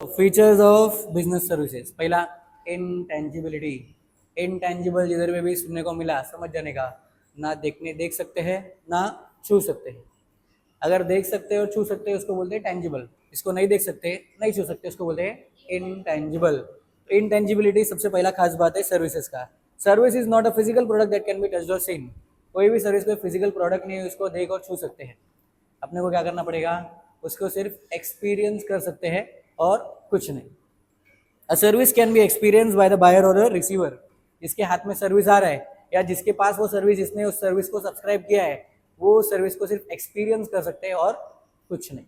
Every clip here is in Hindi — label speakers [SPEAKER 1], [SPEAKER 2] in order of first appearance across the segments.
[SPEAKER 1] Features of business services. पहला, इनटेंजिबिलिटी। इनटेंजिबल जिधर में भी सुनने को मिला, समझ जाने का, ना देख सकते हैं ना छू सकते हैं। अगर देख सकते और छू सकते हैं उसको बोलते हैं टेंजिबल, इसको नहीं देख सकते नहीं छू सकते उसको बोलते हैं इनटेंजिबल। इनटेंजिबिलिटी सबसे पहला खास बात है सर्विसेज का। Service is not a physical product that can be touched और सीन। कोई भी सर्विस कोई फिजिकल प्रोडक्ट नहीं है, उसको देख और छू सकते हैं। अपने को क्या करना पड़ेगा, उसको सिर्फ एक्सपीरियंस कर सकते हैं और कुछ नहीं। A service can be experience by the buyer और द रिसीवर। जिसके हाथ में सर्विस आ रहा है या जिसके पास वो सर्विस, जिसने उस सर्विस को सब्सक्राइब किया है, वो सर्विस को सिर्फ एक्सपीरियंस कर सकते हैं और कुछ नहीं।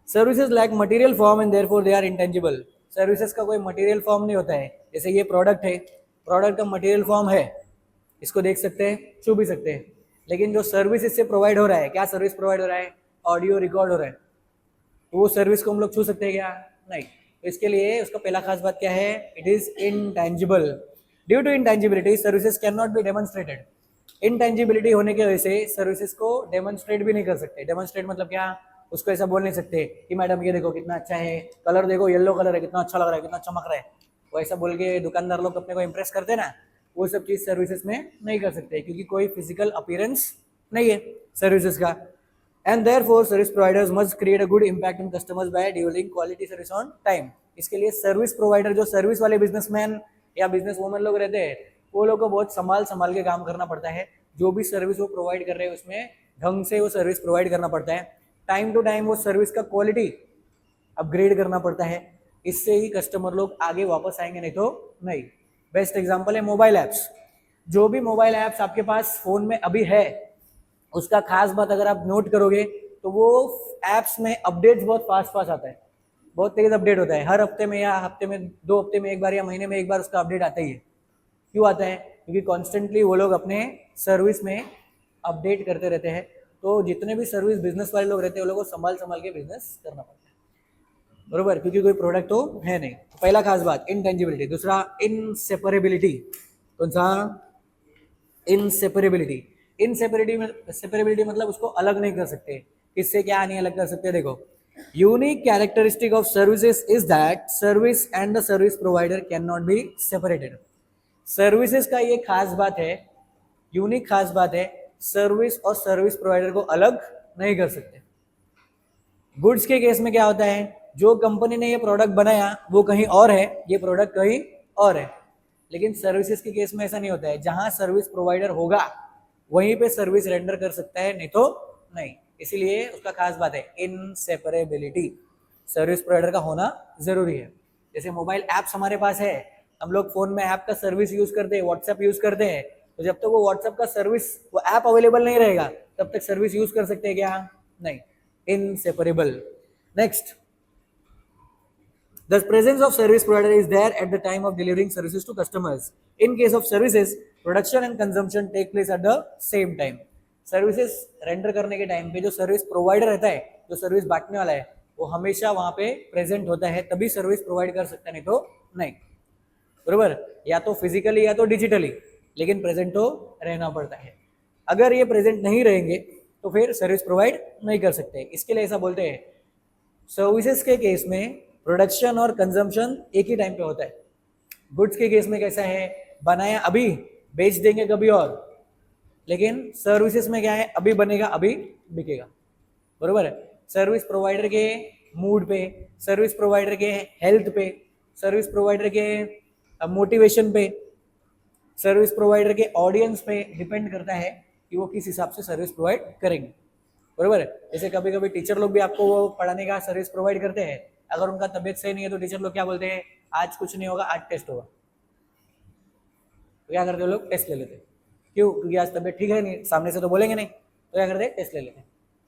[SPEAKER 1] Services lack material form and therefore they are intangible. Services का कोई मटेरियल फॉर्म नहीं होता है। जैसे ये प्रोडक्ट है, प्रोडक्ट का मटेरियल फॉर्म है, इसको देख सकते हैं, छू भी सकते हैं, लेकिन जो सर्विस इससे प्रोवाइड हो रहा है, क्या सर्विस प्रोवाइड हो रहा है, ऑडियो रिकॉर्ड हो रहा है, तो वो सर्विस को हम लोग छू सकते हैं क्या, नहीं। तो इसके लिए उसका पहला खास बात क्या है, it is intangible. Due to intangibility services can not be demonstrated. Intangibility होने की वजह से सर्विसेज को डेमोन्स्ट्रेट भी नहीं कर सकते। डेमोन्स्ट्रेट मतलब क्या, उसको ऐसा बोल नहीं सकते कि मैडम ये देखो कितना अच्छा है, कलर देखो येलो कलर है, कितना अच्छा लग रहा है, कितना चमक रहा है। वो ऐसा बोल के दुकानदार लोग अपने को इम्प्रेस करते हैं ना, वो सब चीज़ सर्विसेज में नहीं कर सकते, क्योंकि कोई फिजिकल अपीयरेंस नहीं है सर्विसेज का। And therefore service providers must create a good impact in customers by delivering quality service on time. इसके लिए सर्विस प्रोवाइडर, जो सर्विस वाले बिजनेसमैन या बिजनेस वूमन लोग रहते हैं, वो लोग को बहुत संभाल के काम करना पड़ता है। जो भी सर्विस वो प्रोवाइड कर रहे हैं उसमें ढंग से वो सर्विस प्रोवाइड करना पड़ता है। टाइम टू टाइम वो सर्विस का क्वालिटी अपग्रेड करना पड़ता है। इससे ही कस्टमर लोग आगे वापस आएंगे, नहीं तो नहीं। बेस्ट एग्जांपल है मोबाइल ऐप्स। जो भी मोबाइल ऐप्स आपके पास फोन में अभी है, उसका खास बात अगर आप नोट करोगे तो वो ऐप्स में अपडेट्स बहुत फास्ट आता है, बहुत तेज अपडेट होता है। हर हफ्ते में या हफ्ते में 2 हफ्ते में एक बार या महीने में एक बार उसका अपडेट आता ही है। क्यों आता है, क्योंकि कॉन्स्टेंटली वो लोग अपने सर्विस में अपडेट करते रहते हैं। तो जितने भी सर्विस बिजनेस वाले लोग रहते हैं, वो लोगों को संभाल के बिजनेस करना पड़ता है, बरोबर, क्योंकि कोई प्रोडक्ट तो है नहीं। पहला खास बात इनटेंजिबिलिटी। दूसरा इनसेपरेबिलिटी। कौन सा, इनसेपरेबिलिटी। सेपरेबिलिटी मतलब उसको अलग नहीं कर सकते। किससे क्या नहीं अलग कर सकते, देखो, unique characteristic of services is that service and the service provider can not be separated. Services का ये खास बात है, यूनिक खास बात है, सर्विस और सर्विस प्रोवाइडर को अलग नहीं कर सकते। गुड्स के केस में क्या होता है, जो कंपनी ने ये प्रोडक्ट बनाया वो कहीं और है, ये प्रोडक्ट कहीं और है। लेकिन सर्विसेज के केस में ऐसा नहीं होता है। जहां सर्विस प्रोवाइडर होगा वहीं पे सर्विस रेंडर कर सकता है, नहीं तो नहीं। इसीलिए उसका खास बात है इनसेपरेबिलिटी। सर्विस प्रोवाइडर का होना जरूरी है। जैसे मोबाइल ऐप्स हमारे पास है, हम लोग फोन में ऐप का सर्विस यूज करते हैं, व्हाट्सएप यूज करते हैं, तो जब तक वो व्हाट्सएप का सर्विस, वो ऐप अवेलेबल नहीं रहेगा, तब तक सर्विस यूज कर सकते हैं क्या, नहीं। Inseparable. Next, the presence of service provider is there at the time of delivering services to customers. In case of services, production and consumption take place at the same time. Services render करने के टाइम पे जो सर्विस प्रोवाइडर रहता है, जो सर्विस बांटने वाला है, वो हमेशा वहां पे प्रेजेंट होता है, तभी सर्विस प्रोवाइड कर सकता है, नहीं तो नहीं, बरोबर। या तो फिजिकली या तो डिजिटली, लेकिन प्रेजेंट तो रहना पड़ता है। अगर ये प्रेजेंट नहीं रहेंगे तो फिर सर्विस प्रोवाइड नहीं कर सकते। इसके लिए ऐसा बोलते हैं, सर्विसेज के केस में प्रोडक्शन और कंजम्पशन एक ही टाइम पे होता है। गुड्स के केस में कैसा है, बनाया अभी, बेच देंगे कभी और। लेकिन सर्विसेज में क्या है, अभी बनेगा अभी बिकेगा, बरोबर है। सर्विस प्रोवाइडर के मूड पे, सर्विस प्रोवाइडर के हेल्थ पे, सर्विस प्रोवाइडर के मोटिवेशन पे, सर्विस प्रोवाइडर के ऑडियंस पे डिपेंड करता है कि वो किस हिसाब से सर्विस प्रोवाइड करेंगे, बरोबर है। जैसे कभी कभी टीचर लोग भी आपको वो पढ़ाने का सर्विस प्रोवाइड करते हैं। अगर उनका तबीयत सही नहीं है तो टीचर लोग क्या बोलते हैं, आज कुछ नहीं होगा, आज टेस्ट होगा। तो क्या करते हैं लोग, टेस्ट ले लेते हैं। क्यों, क्योंकि आज तबीयत ठीक है नहीं, सामने से तो बोलेंगे नहीं, तो क्या करते हैं, टेस्ट ले लेते हैं।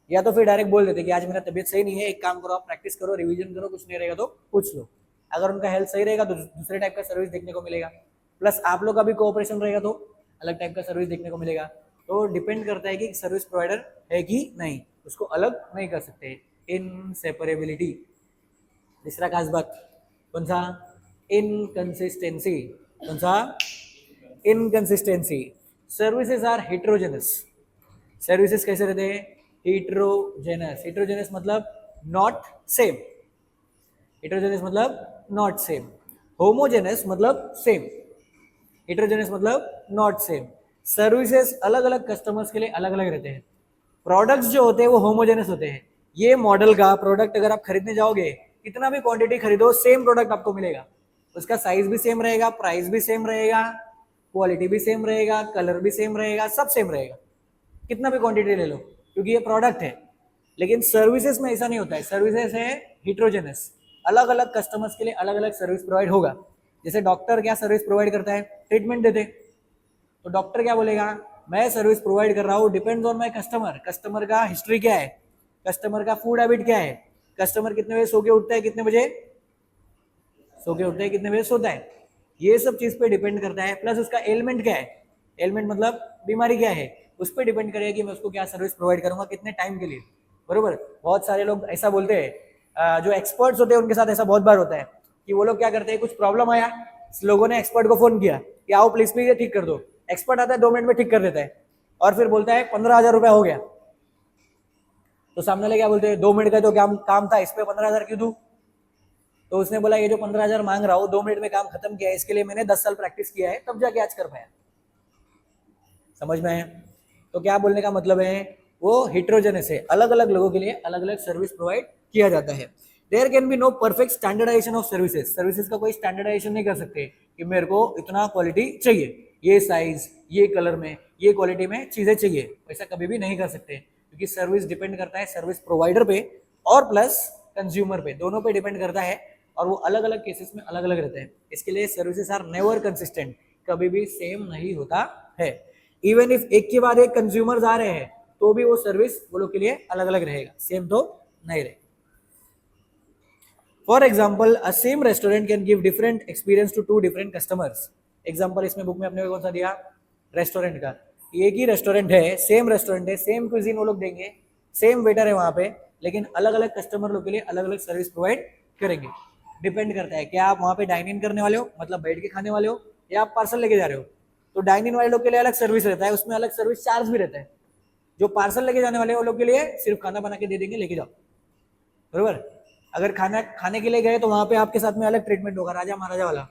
[SPEAKER 1] या तो फिर डायरेक्ट बोल देते कि आज मेरा तबीयत सही नहीं है, एक काम करो, आप प्रैक्टिस करो, रिविजन करो, कुछ नहीं रहेगा तो पूछ लो। अगर उनका हेल्थ सही रहेगा तो दूसरे टाइप का सर्विस देखने को मिलेगा, प्लस आप लोग का भी कोऑपरेशन रहेगा तो अलग टाइप का सर्विस देखने को मिलेगा। तो डिपेंड करता है कि सर्विस प्रोवाइडर है कि नहीं, उसको अलग नहीं कर सकते। इनसेपरेबिलिटी। तीसरा खास बात कौन सा, इनकंसिस्टेंसी। कौन सा, inconsistency. Services are heterogeneous. Services कैसे रहते हैं, हेट्रोजेनस। हेट्रोजेनस मतलब नॉट सेम। हेटेरोजेनस मतलब नॉट सेम, होमोजेनस मतलब सेम, हेटेरोजेनस मतलब नॉट सेम। सर्विसेज अलग अलग कस्टमर्स के लिए अलग अलग रहते हैं, प्रोडक्ट्स जो होते हैं वो होमोजेनस होते हैं। ये मॉडल का प्रोडक्ट अगर आप खरीदने जाओगे, कितना भी क्वांटिटी खरीदो सेम प्रोडक्ट आपको मिलेगा, उसका साइज भी सेम रहेगा, प्राइस भी सेम रहेगा, क्वालिटी भी सेम रहेगा, कलर भी सेम रहेगा, सब सेम रहेगा, कितना भी क्वांटिटी ले लो, क्योंकि ये प्रोडक्ट है। लेकिन सर्विसेज में ऐसा नहीं होता है, सर्विसेज है हिट्रोजेनस, अलग अलग कस्टमर्स के लिए अलग अलग सर्विस प्रोवाइड होगा। जैसे डॉक्टर क्या सर्विस प्रोवाइड करता है, ट्रीटमेंट देते, तो डॉक्टर क्या बोलेगा, मैं सर्विस प्रोवाइड कर रहा हूँ, depends on my customer, customer का हिस्ट्री क्या है, कस्टमर का फूड हैबिट क्या है, कस्टमर कितने बजे सो के उठता है, कितने बजे सो के उठता है, कितने बजे सोता है, ये सब चीज पे डिपेंड करता है। प्लस उसका एलिमेंट क्या है, एलिमेंट मतलब बीमारी क्या है, उस पर डिपेंड करेगा कि मैं उसको क्या सर्विस प्रोवाइड करूंगा, कितने टाइम के लिए। बरोबर, बहुत सारे लोग ऐसा बोलते हैं, जो एक्सपर्ट्स होते हैं उनके साथ ऐसा बहुत बार होता है कि वो लोग क्या करते हैं, कुछ प्रॉब्लम आया, लोगों ने एक्सपर्ट को फोन किया कि आओ प्लीज प्लीज ये ठीक कर दो, एक्सपर्ट आता है 2 मिनट में ठीक कर देता है, और फिर बोलता है 15,000 रुपया हो गया। तो सामने वाले क्या बोलते हैं, 2 मिनट का तो काम था, इस पे 15,000 क्यों दूं। तो उसने बोला ये जो 15,000 मांग रहा हूँ 2 मिनट में काम खत्म किया है, इसके लिए मैंने 10 साल प्रैक्टिस किया है, तब जाके आज कर पाया। समझ में आया? तो क्या बोलने का मतलब है, वो हिट्रोजेनस है, अलग अलग लोगों के लिए अलग अलग सर्विस प्रोवाइड किया जाता है। There can be no perfect standardization of services, services का कोई स्टैंडर्डाइजेशन नहीं कर सकते कि मेरे को इतना क्वालिटी चाहिए, ये साइज, ये कलर में, ये क्वालिटी में चीजें चाहिए, ऐसा कभी भी नहीं कर सकते, क्योंकि सर्विस डिपेंड करता है सर्विस प्रोवाइडर पे और प्लस कंज्यूमर पे, दोनों पे डिपेंड करता है, और वो अलग अलग केसेस में अलग अलग रहते हैं। इसके लिए सर्विसेज आर नेवर कंसिस्टेंट, कभी भी सेम नहीं होता है। इवन इफ एक के बाद एक कंज्यूमर्स आ रहे हैं तो भी वो सर्विस वो लोग के लिए अलग अलग रहेगा, सेम तो नहीं रहेगा। For example a same restaurant can give different experience to 2 different customers. Example इसमें बुक में अपने को कौन सा दिया, रेस्टोरेंट का, एक ही रेस्टोरेंट है, सेम क्विजीन वो लोग देंगे, सेम वेटर है वहां पे, लेकिन अलग अलग कस्टमर लोग के लिए अलग अलग सर्विस प्रोवाइड करेंगे। डिपेंड करता है क्या आप वहां पे डाइन इन करने वाले हो, मतलब बैठ के खाने वाले हो, या आप पार्सल लेके जा रहे हो। तो डाइन इन वाले लोग के लिए अलग सर्विस रहता है, उसमें अलग सर्विस चार्ज भी रहता है। जो पार्सल लेके जाने वाले वो लोग के लिए सिर्फ खाना बना के दे देंगे, लेके जाओ, बरोबर। अगर खाना खाने के लिए गए तो वहां पे आपके साथ में अलग ट्रीटमेंट होगा, राजा महाराजा वाला,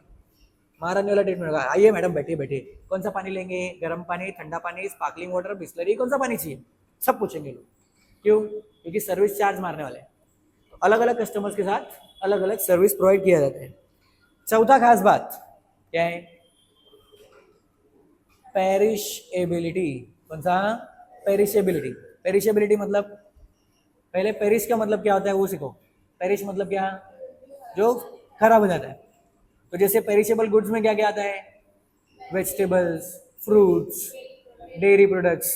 [SPEAKER 1] महारानी वाला ट्रीटमेंट होगा, आइए मैडम बैठिए बैठिए, कौन सा पानी लेंगे, गर्म पानी, ठंडा पानी, स्पार्कलिंग वाटर, बिस्लरी, कौन सा पानी चाहिए, सब पूछेंगे लोग। क्यों? क्योंकि सर्विस चार्ज मारने वाले हैं। तो अलग अलग कस्टमर्स के साथ अलग अलग सर्विस प्रोवाइड किया जाता है। चौथा खास बात क्या है, पेरिशेबिलिटी। कौन सा? पेरिशेबिलिटी। पेरिशेबिलिटी मतलब, पहले पेरिश का मतलब क्या होता है वो सीखो। पेरिश मतलब क्या, जो खराब हो जाता है। तो जैसे पेरिशेबल गुड्स में क्या क्या आता है, वेजिटेबल्स, फ्रूट्स, डेयरी प्रोडक्ट्स,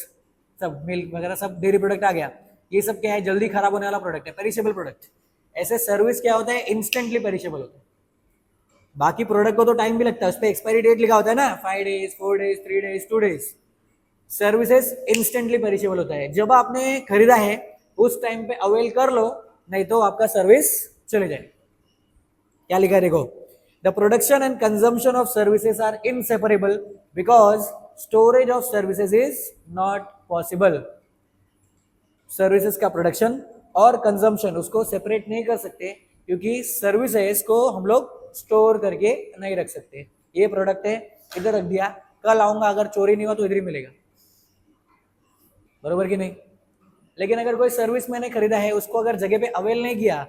[SPEAKER 1] सब मिल्क वगैरह, सब डेयरी प्रोडक्ट आ गया। ये सब क्या है, जल्दी खराब होने वाला प्रोडक्ट है, पेरिशेबल प्रोडक्ट। ऐसे सर्विस क्या होता है, इंस्टेंटली पेरिशेबल होता है। बाकी प्रोडक्ट को तो टाइम भी लगता है, उस पर एक्सपायरी डेट लिखा होता है ना, 5 days, 4 days, 3 days, 2 days. Services instantly perishable होता है, जब आपने खरीदा है उस टाइम पे अवेल कर लो, नहीं तो आपका सर्विस चले जाए। क्या लिखा है देखो, the production and consumption of services are inseparable because storage of services is not possible. Services का प्रोडक्शन और कंजम्पशन उसको सेपरेट नहीं कर सकते, क्योंकि सर्विसेज को हम लोग स्टोर करके नहीं रख सकते। ये प्रोडक्ट है, इधर रख दिया, कल आऊंगा, अगर चोरी नहीं हुआ तो इधर ही मिलेगा, बरोबर कि नहीं। लेकिन अगर कोई सर्विस मैंने खरीदा है, उसको अगर जगह पे अवेल नहीं किया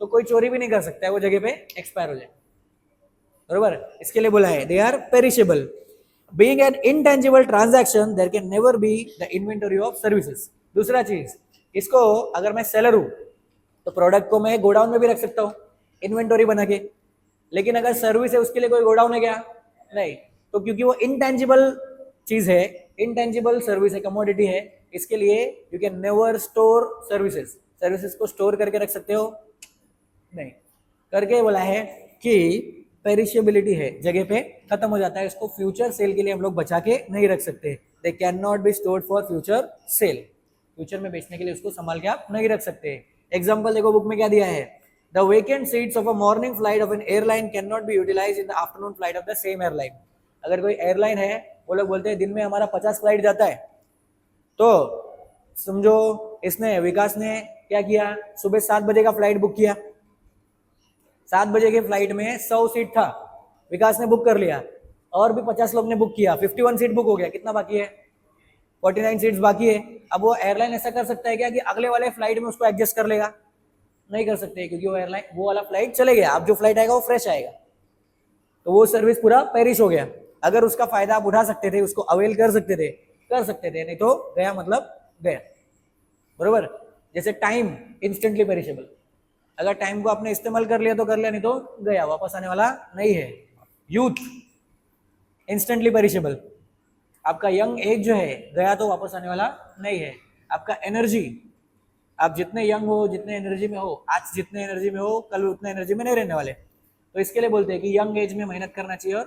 [SPEAKER 1] तो कोई चोरी भी नहीं कर सकता है, वो जगह पे एक्सपायर हो जाए, बरोबर। इसके लिए बोला है they are perishable. Being an intangible transaction there can never be the inventory of services. दूसरा चीज, इसको अगर मैं सेलर हूं तो प्रोडक्ट को मैं गोडाउन में भी रख सकता हूँ इन्वेंटरी बना के, लेकिन अगर सर्विस है उसके लिए कोई गोडाउन है क्या, नहीं। तो क्योंकि वो इनटेंजिबल चीज है, इनटेंजिबल सर्विस है, कमोडिटी है, इसके लिए you can never store services. Services को स्टोर करके रख सकते हो नहीं, करके बोला है कि पेरिशेबिलिटी है, जगह पे खत्म हो जाता है, इसको फ्यूचर सेल के लिए हम लोग बचा के नहीं रख सकते। They can not be stored for future cell, future में बेचने के लिए उसको संभाल के आप नहीं रख सकते। एग्जाम्पल देखो बुक में क्या दिया है, the vacant seats of a morning flight of an airline can not be utilize in the afternoon flight of the same airline. अगर कोई एयरलाइन है, वो लोग बोलते हैं दिन में हमारा 50 फ्लाइट जाता है, तो समझो इसने, विकास ने क्या किया, सुबह 7 बजे का फ्लाइट बुक किया, 7 बजे के फ्लाइट में 100 सीट था, विकास ने बुक कर लिया, और भी 50 लोग ने बुक किया, 51 सीट बुक हो गया, कितना बाकी है? 49 सीट्स बाकी है। अब वो एयरलाइन ऐसा कर सकता है क्या कि अगले वाले फ्लाइट में उसको एडजस्ट कर लेगा? नहीं कर सकते, क्योंकि वो एयरलाइन वो वाला फ्लाइट चले गया, अब जो फ्लाइट आएगा वो फ्रेश आएगा, तो वो सर्विस पूरा पेरिश हो गया। अगर उसका फायदा आप उठा सकते थे, उसको अवेल कर सकते थे, नहीं तो गया मतलब गया, बरोबर। जैसे टाइम इंस्टेंटली पेरिशेबल, अगर टाइम को आपने इस्तेमाल कर लिया तो कर लिया, नहीं तो गया, वापस आने वाला नहीं है। यूथ इंस्टेंटली पेरिशेबल, आपका यंग एज जो है गया तो वापस आने वाला नहीं है। आपका एनर्जी, आप जितने यंग हो, जितने एनर्जी में हो, आज जितने एनर्जी में हो, कल उतने एनर्जी में नहीं रहने वाले, तो इसके लिए बोलते हैं कि यंग एज में मेहनत करना चाहिए,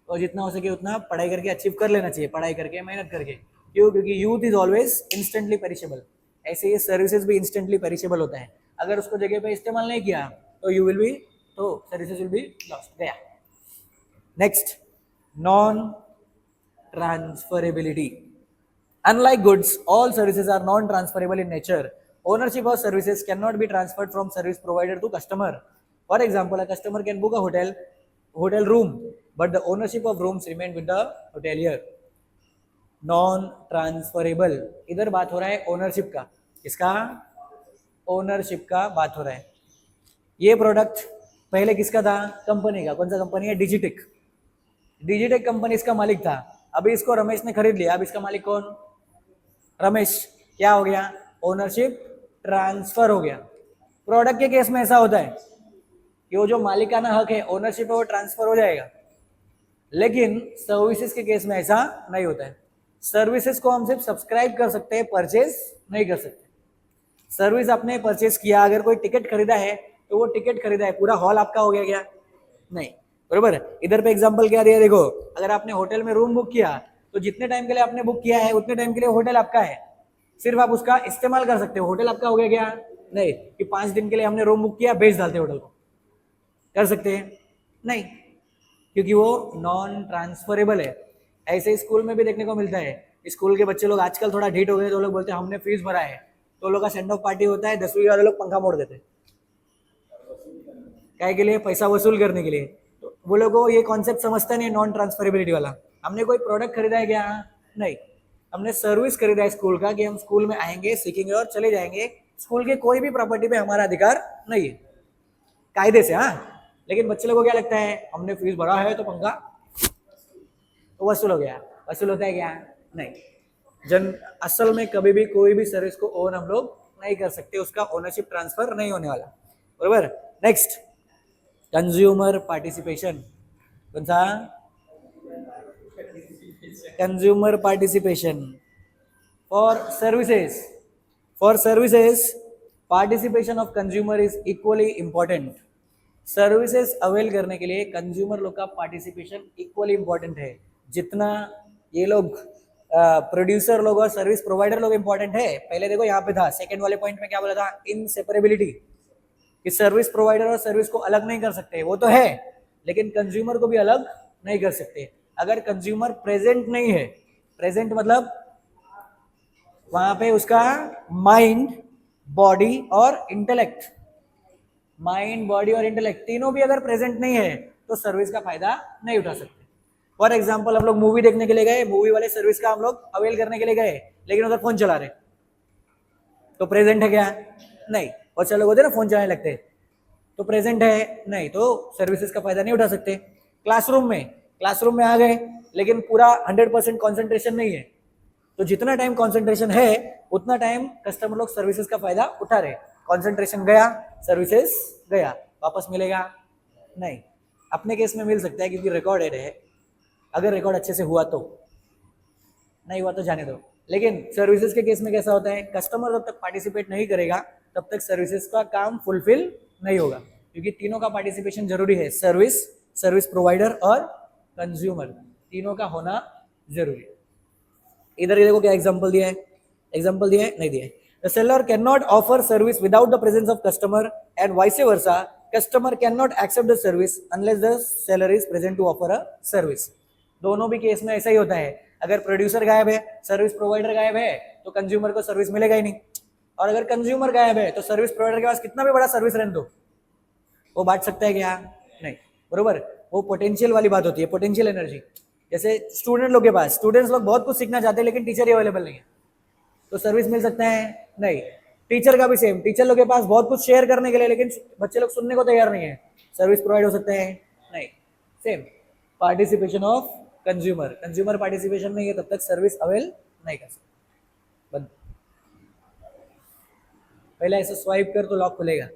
[SPEAKER 1] और जितना हो सके उतना पढ़ाई करके अचीव कर लेना चाहिए, पढ़ाई करके मेहनत करके। क्यों? क्योंकि youth is always instantly perishable. ऐसे ये सर्विसेज भी इंस्टेंटली पेरिशेबल होता है, अगर उसको जगह पे इस्तेमाल नहीं किया तो यू विल बी, तो सर्विसेज विल बी लॉस्ट, गया। Next, non transferability. Unlike goods, all services are non-transferable in nature. Ownership of services cannot be transferred from service provider to customer. For example, a customer can book a hotel room, but the ownership of rooms remain with the hotelier. Non-transferable, इधर बात हो रहा है ओनरशिप का, इसका ओनरशिप का बात हो रहा है। ये प्रोडक्ट पहले किसका था? कंपनी का। कौन सा कंपनी है? डिजिटेक। डिजिटेक कंपनी इसका मालिक था, अभी इसको रमेश ने खरीद लिया, अब इसका मालिक कौन? रमेश। क्या हो गया? ओनरशिप ट्रांसफर हो गया। प्रोडक्ट के केस में ऐसा होता है कि वो जो मालिकाना हक है, ओनरशिप है, वो ट्रांसफर हो जाएगा, लेकिन सर्विसेज के केस में ऐसा नहीं होता है। सर्विसेज को हम सिर्फ सब्सक्राइब कर सकते हैं, परचेज नहीं कर सकते। सर्विस आपने परचेज किया, अगर कोई टिकट खरीदा है तो वो टिकट खरीदा है, पूरा हॉल आपका हो गया क्या? नहीं, बरोबर। इधर पे एग्जांपल क्या दिया, देखो, अगर आपने होटल में रूम बुक किया तो जितने टाइम के लिए आपने बुक किया है उतने टाइम के लिए होटल आपका है, सिर्फ आप उसका इस्तेमाल कर सकते हो, होटल आपका हो गया क्या? नहीं, कि 5 दिन के लिए हमने रूम बुक किया, बेच डालते होटल को, कर सकते हैं? नहीं, क्योंकि वो नॉन ट्रांसफरेबल है। ऐसे ही स्कूल में भी देखने को मिलता है, स्कूल के बच्चे लोग आजकल थोड़ा ढीठ हो गए, तो लोग बोलते हैं हमने फीस भरा है, तो लोग का सेंड ऑफ पार्टी होता है, 10वीं वाले लोग पंखा मोड़ देते, क्या के लिए? पैसा वसूल करने के लिए। तो वो लोग को ये कॉन्सेप्ट समझता नहीं, नॉन ट्रांसफरेबिलिटी वाला। हमने कोई प्रोडक्ट खरीदा है क्या? नहीं, हमने सर्विस खरीदा है स्कूल का, कि हम स्कूल में आएंगे, सीखेंगे और चले जाएंगे, स्कूल के कोई भी प्रॉपर्टी पे हमारा अधिकार नहीं है, कायदे से। हाँ, लेकिन बच्चे लोगों को क्या लगता है, हमने फीस भरा है तो पंखा तो वसूल हो गया। वसूल होता है क्या? नहीं। असल में कभी भी कोई भी सर्विस को ओन हम लोग नहीं कर सकते, उसका ओनरशिप ट्रांसफर नहीं होने वाला, बरोबर। Next, consumer participation. कौन सा? Consumer participation for services participation of consumer is equally important. Services avail करने के लिए कंज्यूमर लोग का पार्टिसिपेशन इक्वली इंपॉर्टेंट है, जितना ये लोग प्रोड्यूसर लोग और सर्विस प्रोवाइडर लोग इंपॉर्टेंट है। पहले देखो यहाँ पे था, सेकेंड वाले पॉइंट में क्या बोला था? इनसेपरेबिलिटी, कि सर्विस प्रोवाइडर और सर्विस को अलग नहीं कर सकते, वो तो है, लेकिन कंज्यूमर को भी अलग नहीं कर सकते। अगर कंज्यूमर प्रेजेंट नहीं है, प्रेजेंट मतलब वहां पे उसका माइंड, बॉडी और इंटेलेक्ट, माइंड, बॉडी और इंटेलेक्ट तीनों भी अगर प्रेजेंट नहीं है तो सर्विस का फायदा नहीं उठा सकते। फॉर एग्जाम्पल, हम लोग मूवी देखने के लिए गए, मूवी वाले सर्विस का हम लोग अवेल करने के लिए गए, लेकिन उधर फोन चला रहे, तो प्रेजेंट है क्या? नहीं। और चलो होते ना फोन चलाने लगते, तो प्रेजेंट है नहीं, तो सर्विसेज का फायदा नहीं उठा सकते। क्लासरूम में आ गए, लेकिन पूरा 100% कॉन्सेंट्रेशन नहीं है, तो जितना टाइम कॉन्सेंट्रेशन है उतना टाइम कस्टमर लोग सर्विसेज का फायदा उठा रहे। कॉन्सेंट्रेशन गया, सर्विसेज गया, वापस मिलेगा? नहीं। अपने केस में मिल सकता है क्योंकि रिकॉर्डेड है, अगर रिकॉर्ड अच्छे से हुआ तो, नहीं हुआ तो जाने दो। लेकिन सर्विसेज के केस में कैसा होता है, कस्टमर जब तक पार्टिसिपेट नहीं करेगा तब तक सर्विसेज का काम फुलफिल नहीं होगा, क्योंकि तीनों का पार्टिसिपेशन जरूरी है, सर्विस प्रोवाइडर और कंज्यूमर, तीनों का होना जरूरी है। इधर ये देखो क्या एग्जांपल दिया है, नहीं दिया है। The seller cannot offer service without the presence of customer and vice versa. Customer cannot accept the service unless the seller is present to offer a service. दोनों भी केस में ऐसा ही होता है, अगर प्रोड्यूसर गायब है, सर्विस प्रोवाइडर गायब है, तो कंज्यूमर को सर्विस मिलेगा ही नहीं, और अगर कंज्यूमर गायब है तो सर्विस प्रोवाइडर के पास कितना भी बड़ा सर्विस रहने दो, वो बांट सकता है क्या? नहीं, बरोबर। वो पोटेंशियल वाली बात होती है, पोटेंशियल एनर्जी। जैसे स्टूडेंट लोग के पास, स्टूडेंट्स लोग बहुत कुछ सीखना चाहते हैं लेकिन टीचर ही अवेलेबल नहीं है, तो सर्विस मिल सकता है? नहीं। टीचर का भी सेम, टीचर लोग के पास बहुत कुछ शेयर करने के लिए लेकिन बच्चे लोग सुनने को तैयार नहीं है, सर्विस प्रोवाइड हो सकता है? नहीं। Same participation of consumer, consumer participation नहीं है तब तक सर्विस अवेल नहीं कर सकते। बंद। पहले ऐसे स्वाइप कर तो लॉक खुलेगा।